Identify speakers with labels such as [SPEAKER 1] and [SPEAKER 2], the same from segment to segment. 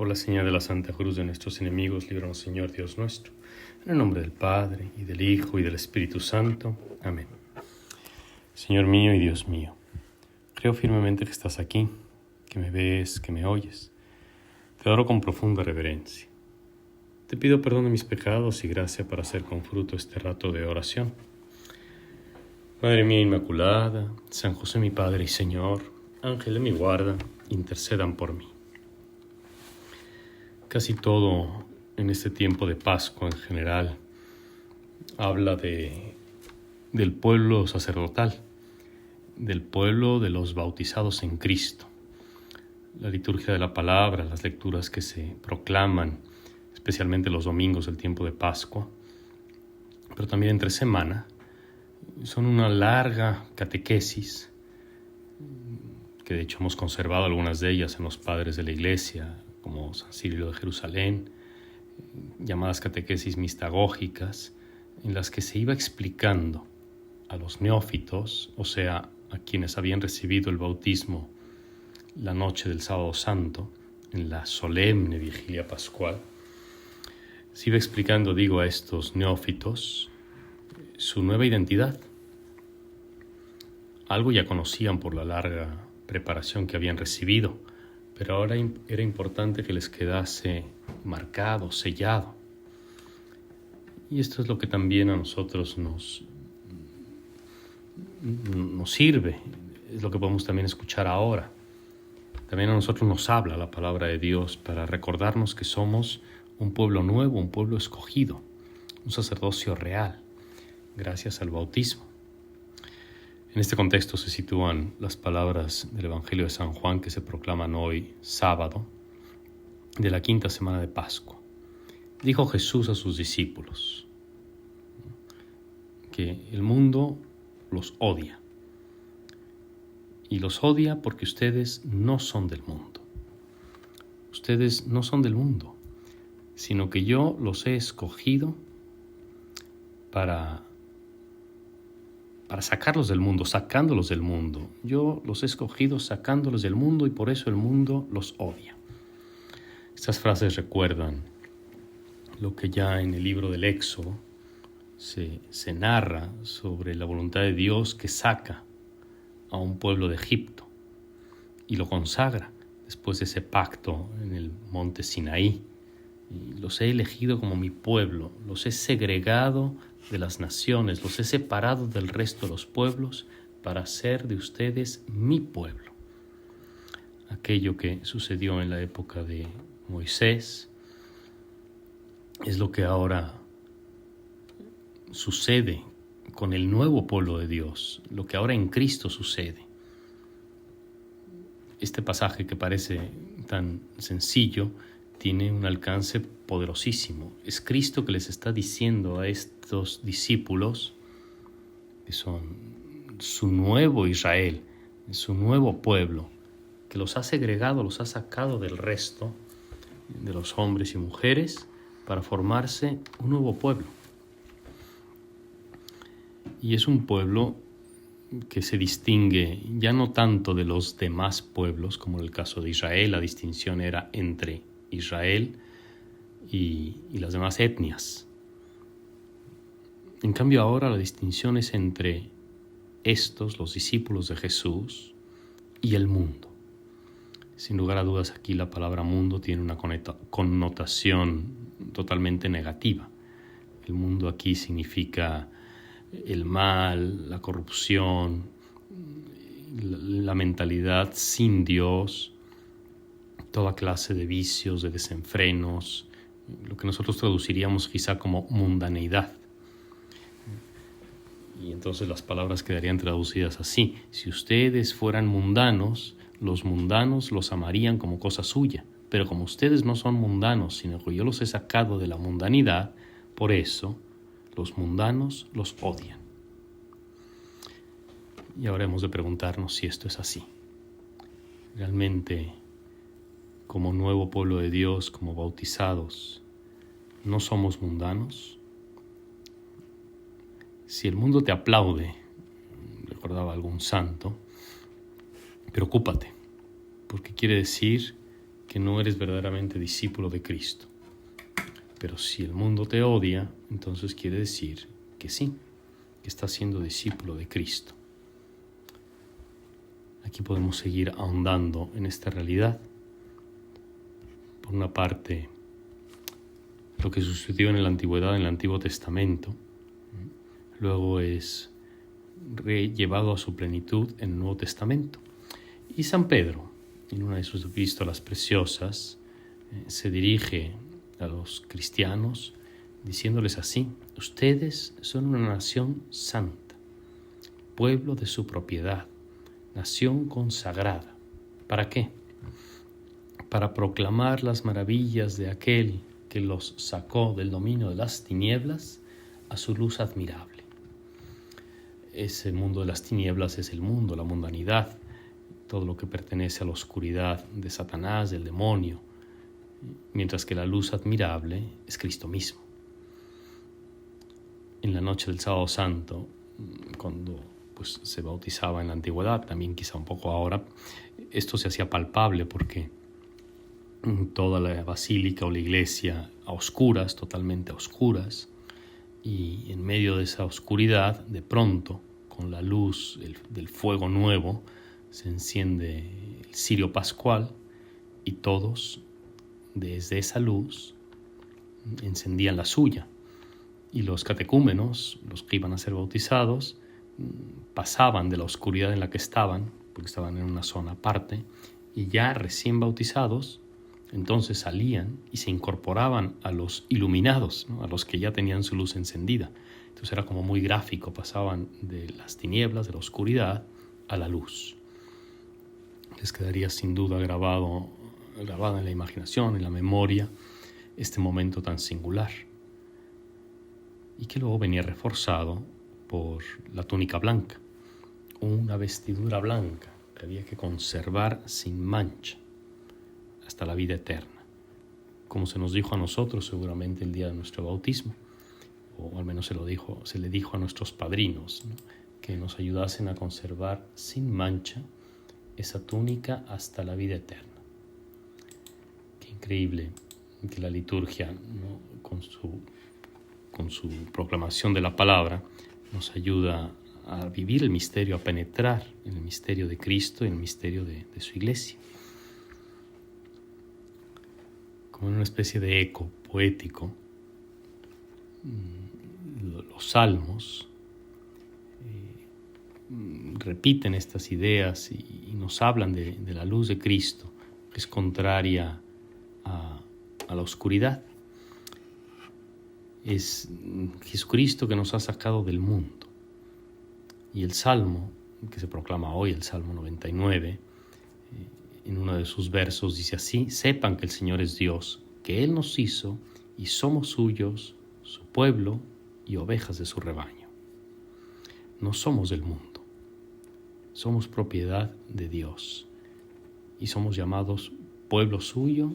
[SPEAKER 1] Por la señal de la Santa Cruz de nuestros enemigos, líbranos, Señor Dios nuestro. En el nombre del Padre, y del Hijo, y del Espíritu Santo. Amén. Señor mío y Dios mío, creo firmemente que estás aquí, que me ves, que me oyes. Te adoro con profunda reverencia. Te pido perdón de mis pecados y gracia para hacer con fruto este rato de oración. Madre mía Inmaculada, San José mi Padre y Señor, Ángel de mi guarda, intercedan por mí. Casi todo en este tiempo de Pascua en general habla del pueblo sacerdotal, del pueblo de los bautizados en Cristo. La liturgia de la palabra, las lecturas que se proclaman, especialmente los domingos del tiempo de Pascua, pero también entre semana, son una larga catequesis, que de hecho hemos conservado algunas de ellas en los padres de la Iglesia, como San Cirilo de Jerusalén, llamadas catequesis mistagógicas, en las que se iba explicando a los neófitos, o sea, a quienes habían recibido el bautismo la noche del Sábado Santo, en la solemne vigilia pascual, se iba explicando, a estos neófitos su nueva identidad. Algo ya conocían por la larga preparación que habían recibido, pero ahora era importante que les quedase marcado, sellado. Y esto es lo que también a nosotros nos sirve, es lo que podemos también escuchar ahora. También a nosotros nos habla la palabra de Dios para recordarnos que somos un pueblo nuevo, un pueblo escogido, un sacerdocio real, gracias al bautismo. En este contexto se sitúan las palabras del Evangelio de San Juan que se proclaman hoy, sábado, de la quinta semana de Pascua. Dijo Jesús a sus discípulos que el mundo los odia. Y los odia porque ustedes no son del mundo. Ustedes no son del mundo, sino que yo los he escogido para sacarlos del mundo, sacándolos del mundo. Yo los he escogido sacándolos del mundo y por eso el mundo los odia. Estas frases recuerdan lo que ya en el libro del Éxodo se narra sobre la voluntad de Dios que saca a un pueblo de Egipto y lo consagra después de ese pacto en el monte Sinaí. Y los he elegido como mi pueblo, los he segregado de las naciones, los he separado del resto de los pueblos para hacer de ustedes mi pueblo. Aquello que sucedió en la época de Moisés es lo que ahora sucede con el nuevo pueblo de Dios, lo que ahora en Cristo sucede. Este pasaje que parece tan sencillo tiene un alcance poderosísimo. Es Cristo que les está diciendo a estos discípulos, que son su nuevo Israel, su nuevo pueblo, que los ha segregado, los ha sacado del resto de los hombres y mujeres para formarse un nuevo pueblo. Y es un pueblo que se distingue ya no tanto de los demás pueblos, como en el caso de Israel. La distinción era entre Israel y las demás etnias. En cambio ahora la distinción es entre estos, los discípulos de Jesús, y el mundo. Sin lugar a dudas aquí la palabra mundo tiene una connotación totalmente negativa. El mundo aquí significa el mal, la corrupción, la mentalidad sin Dios, toda clase de vicios, de desenfrenos, lo que nosotros traduciríamos quizá como mundaneidad. Y entonces las palabras quedarían traducidas así: si ustedes fueran mundanos, los mundanos los amarían como cosa suya, pero como ustedes no son mundanos, sino que yo los he sacado de la mundanidad, por eso los mundanos los odian. Y ahora hemos de preguntarnos si esto es así. Realmente, como nuevo pueblo de Dios, como bautizados, ¿no somos mundanos? Si el mundo te aplaude, recordaba algún santo, preocúpate, porque quiere decir que no eres verdaderamente discípulo de Cristo. Pero si el mundo te odia, entonces quiere decir que sí, que estás siendo discípulo de Cristo. Aquí podemos seguir ahondando en esta realidad. Por una parte, lo que sucedió en la antigüedad, en el Antiguo Testamento, luego es llevado a su plenitud en el Nuevo Testamento. Y San Pedro, en una de sus epístolas preciosas, se dirige a los cristianos diciéndoles así: ustedes son una nación santa, pueblo de su propiedad, nación consagrada. ¿Para qué? Para proclamar las maravillas de aquel que los sacó del dominio de las tinieblas a su luz admirable. Ese mundo de las tinieblas es el mundo, la mundanidad, todo lo que pertenece a la oscuridad de Satanás, del demonio, mientras que la luz admirable es Cristo mismo. En la noche del Sábado Santo, cuando se bautizaba en la antigüedad, también quizá un poco ahora, esto se hacía palpable porque toda la basílica o la iglesia a oscuras, totalmente a oscuras, y en medio de esa oscuridad, de pronto, con la luz del fuego nuevo, se enciende el cirio pascual y todos, desde esa luz, encendían la suya. Y los catecúmenos, los que iban a ser bautizados, pasaban de la oscuridad en la que estaban, porque estaban en una zona aparte, y ya recién bautizados, entonces salían y se incorporaban a los iluminados, ¿no? A los que ya tenían su luz encendida. Entonces era como muy gráfico, pasaban de las tinieblas, de la oscuridad, a la luz. Les quedaría sin duda grabada en la imaginación, en la memoria, este momento tan singular. Y que luego venía reforzado por la túnica blanca, una vestidura blanca que había que conservar sin mancha hasta la vida eterna, como se nos dijo a nosotros seguramente el día de nuestro bautismo, o al menos se le dijo a nuestros padrinos, ¿no? Que nos ayudasen a conservar sin mancha esa túnica hasta la vida eterna. Qué increíble que la liturgia, ¿no? con su proclamación de la palabra, nos ayuda a vivir el misterio, a penetrar en el misterio de Cristo y en el misterio de su iglesia. Como en una especie de eco poético, los salmos repiten estas ideas y nos hablan de la luz de Cristo, que es contraria a la oscuridad. Es Jesucristo que nos ha sacado del mundo. Y el Salmo, que se proclama hoy, el Salmo 99, en uno de sus versos dice así: sepan que el Señor es Dios, que Él nos hizo y somos suyos, su pueblo y ovejas de su rebaño. No somos del mundo, somos propiedad de Dios y somos llamados pueblo suyo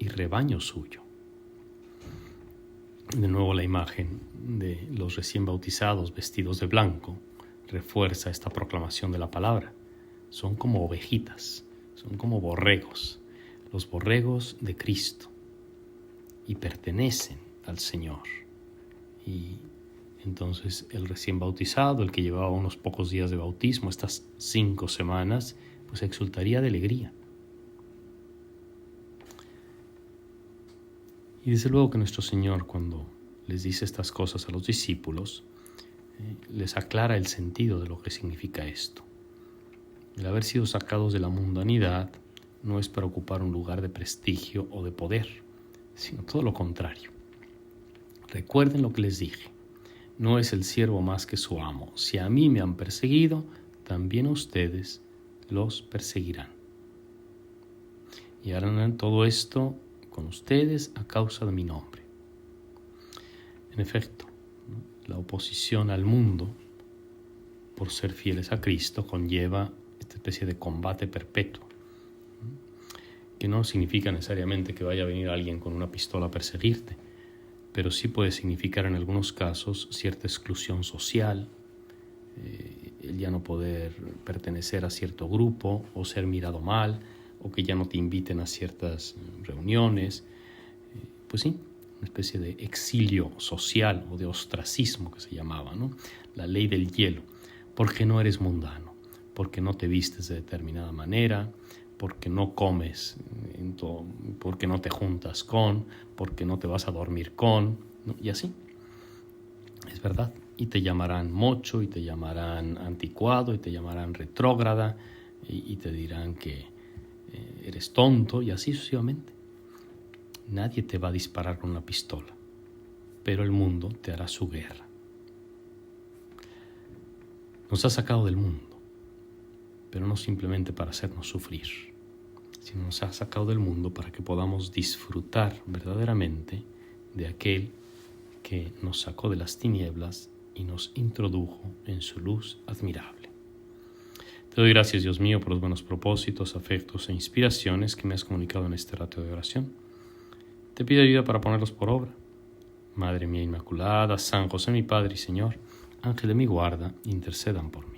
[SPEAKER 1] y rebaño suyo. De nuevo la imagen de los recién bautizados vestidos de blanco refuerza esta proclamación de la palabra. Son como ovejitas, son como borregos, los borregos de Cristo, y pertenecen al Señor. Y entonces el recién bautizado, el que llevaba unos pocos días de bautismo, estas 5 semanas, pues exultaría de alegría. Y desde luego que nuestro Señor, cuando les dice estas cosas a los discípulos, les aclara el sentido de lo que significa esto. El haber sido sacados de la mundanidad no es para ocupar un lugar de prestigio o de poder, sino todo lo contrario. Recuerden lo que les dije: no es el siervo más que su amo. Si a mí me han perseguido, también a ustedes los perseguirán. Y harán todo esto con ustedes a causa de mi nombre. En efecto, la oposición al mundo por ser fieles a Cristo conlleva esta especie de combate perpetuo, que no significa necesariamente que vaya a venir alguien con una pistola a perseguirte, pero sí puede significar en algunos casos cierta exclusión social, el ya no poder pertenecer a cierto grupo o ser mirado mal o que ya no te inviten a ciertas reuniones. Pues sí, una especie de exilio social o de ostracismo que se llamaba, ¿no? La ley del hielo, porque no eres mundano, porque no te vistes de determinada manera, porque no comes, porque no te juntas con, porque no te vas a dormir con, ¿no? Y así. Es verdad. Y te llamarán mocho, y te llamarán anticuado, y te llamarán retrógrada, y te dirán que eres tonto, y así sucesivamente. Nadie te va a disparar con una pistola, pero el mundo te hará su guerra. Nos ha sacado del mundo, pero no simplemente para hacernos sufrir, sino nos ha sacado del mundo para que podamos disfrutar verdaderamente de aquel que nos sacó de las tinieblas y nos introdujo en su luz admirable. Te doy gracias, Dios mío, por los buenos propósitos, afectos e inspiraciones que me has comunicado en este rato de oración. Te pido ayuda para ponerlos por obra. Madre mía Inmaculada, San José mi Padre y Señor, Ángel de mi guarda, intercedan por mí.